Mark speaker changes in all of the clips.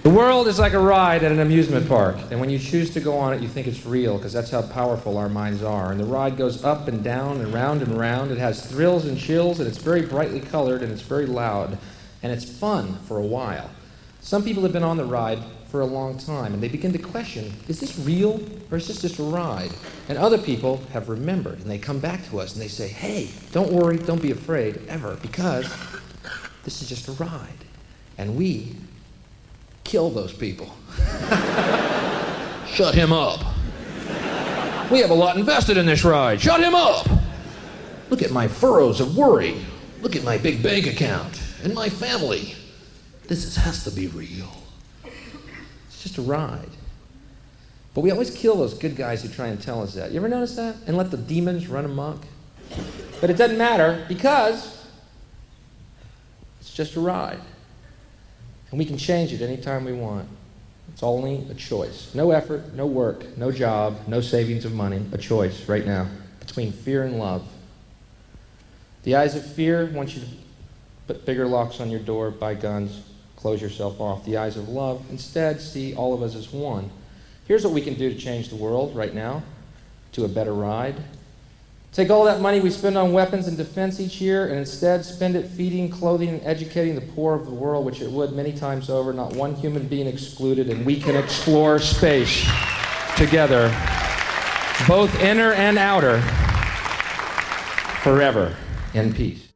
Speaker 1: The world is like a ride at an amusement park, and when you choose to go on it, you think it's real, because that's how powerful our minds are. And the ride goes up and down and round and round. It has thrills and chills, and it's very brightly colored, and it's very loud, and it's fun for a while. Some people have been on the ride for a long time, and they begin to question, is this real, or is this just a ride? And other people have remembered, and they come back to us, and they say, hey, don't worry, don't be afraid, ever, because this is just a ride. And we kill those people. Shut him up. We have a lot invested in this ride. Shut him up. Look at my furrows of worry. Look at my big bank account and my family. Has to be real. It's just a ride. But we always kill those good guys who try and tell us that. You ever notice that? And let the demons run amok? But it doesn't matter, because it's just a ride. And we can change it anytime we want. It's only a choice. No effort, no work, no job, no savings of money. A choice right now between fear and love. The eyes of fear want you to put bigger locks on your door, buy guns, close yourself off. The eyes of love instead see all of us as one. Here's what we can do to change the world right now to a better ride. Take all that money we spend on weapons and defense each year and instead spend it feeding, clothing, and educating the poor of the world, which it would many times over, not one human being excluded, and we can explore space together, both inner and outer, forever in peace.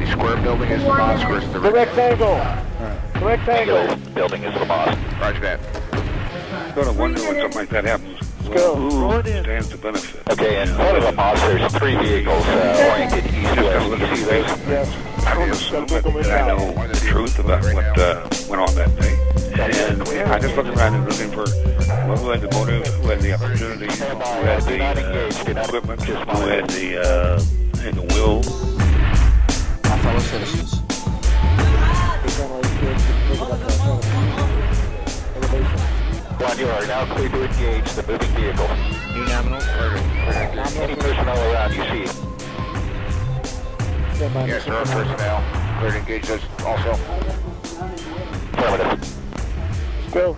Speaker 2: Square building is the phosphorus. The
Speaker 3: rectangle. The rectangle.
Speaker 2: Building is the boss. Roger that.
Speaker 4: Sort of wonder when something like that happens. Who stands to benefit?
Speaker 2: Okay, in front of the boss, there's 3 vehicles oriented east-west. You see those?
Speaker 3: Yes.
Speaker 4: I don't assume that I know the truth about what went on that day. And I just looked around and looking for who had the motive, who had the opportunity, who had the equipment, who had the will.
Speaker 5: My fellow citizens.
Speaker 2: One, you are now clear to engage the moving vehicle. New nominal. Any personnel around you see. Yes, there are personnel. Clear to engage those also. Affirmative.
Speaker 3: Go.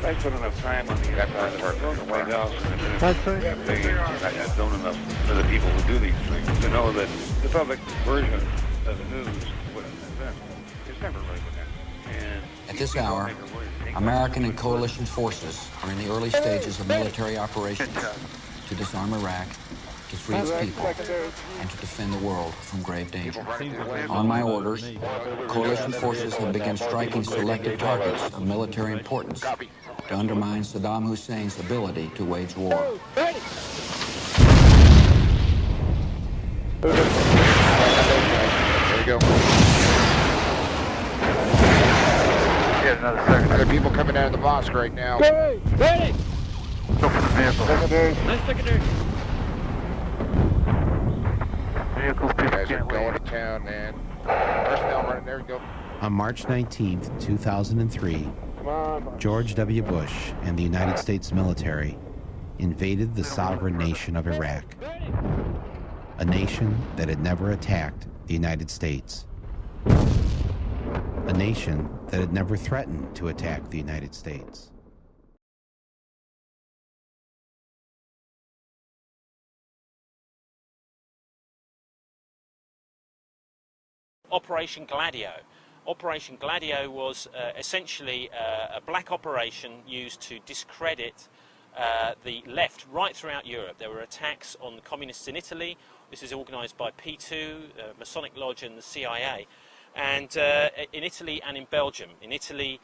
Speaker 4: I spent enough time on the outside of our White House and I've known enough for the people who do these things to know that the public version of the news is never really good.
Speaker 5: At this hour, American and coalition forces are in the early stages of military operations to disarm Iraq, to free its people, and to defend the world from grave danger. On my orders, coalition forces have begun striking selected targets of military importance to undermine Saddam Hussein's ability to wage war.
Speaker 3: Ready.
Speaker 2: There you go. Another second. There are people coming out of the mosque right now.
Speaker 3: Ready. Ready.
Speaker 2: Go for the vehicle.
Speaker 3: Secondary.
Speaker 6: Nice secondary.
Speaker 3: Vehicles, people
Speaker 6: Guys are
Speaker 3: can't
Speaker 6: going
Speaker 3: leave.
Speaker 6: to town, man. Personnel running, there we go.
Speaker 7: On March 19, 2003,
Speaker 3: Come on.
Speaker 7: George W. Bush and the United States military invaded the sovereign nation of Iraq, a nation that had never attacked the United States, a nation that had never threatened to attack the United States.
Speaker 8: Operation Gladio. Operation Gladio was essentially a black operation used to discredit the left right throughout Europe. There were attacks on the communists in Italy. This is organised by P2, Masonic Lodge and the CIA. And in Italy and in Belgium. In Italy,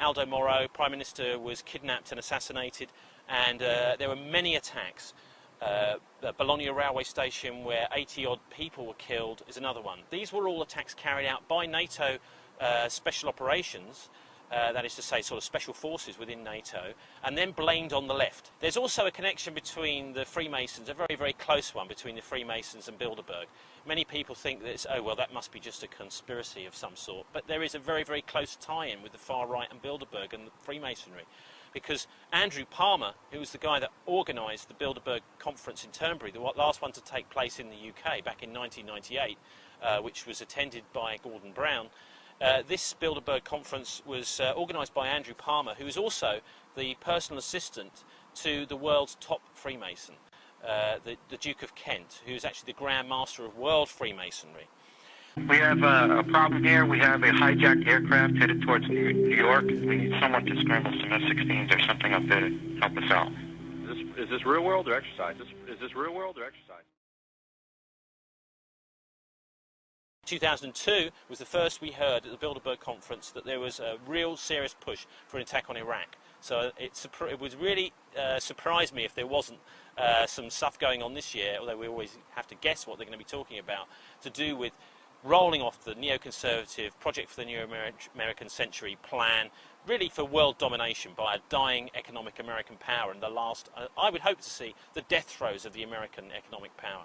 Speaker 8: Aldo Moro, Prime Minister, was kidnapped and assassinated, and there were many attacks. The Bologna railway station, where 80-odd people were killed, is another one. These were all attacks carried out by NATO special operations, that is to say sort of special forces within NATO, and then blamed on the left. There's also a connection between the Freemasons, a very, very close one between the Freemasons and Bilderberg. Many people think that it's, oh well, that must be just a conspiracy of some sort, but there is a very, very close tie-in with the far right and Bilderberg and the Freemasonry. Because Andrew Palmer, who was the guy that organised the Bilderberg conference in Turnberry, the last one to take place in the UK back in 1998, which was attended by Gordon Brown, this Bilderberg conference was organised by Andrew Palmer, who was also the personal assistant to the world's top Freemason, the Duke of Kent, who is actually the Grand Master of World Freemasonry.
Speaker 2: We have a problem here. We have a hijacked aircraft headed towards New York. We need someone to scramble some F-16s or something up there to help us out.
Speaker 9: Is this real world or exercise? Is this real world or exercise?
Speaker 8: 2002 was the first we heard at the Bilderberg conference that there was a real serious push for an attack on Iraq. So it would really surprise me if there wasn't some stuff going on this year, although we always have to guess what they're going to be talking about, to do with rolling off the neoconservative Project for the New American Century plan, really for world domination by a dying economic American power, and the last, I would hope to see, the death throes of the American economic power.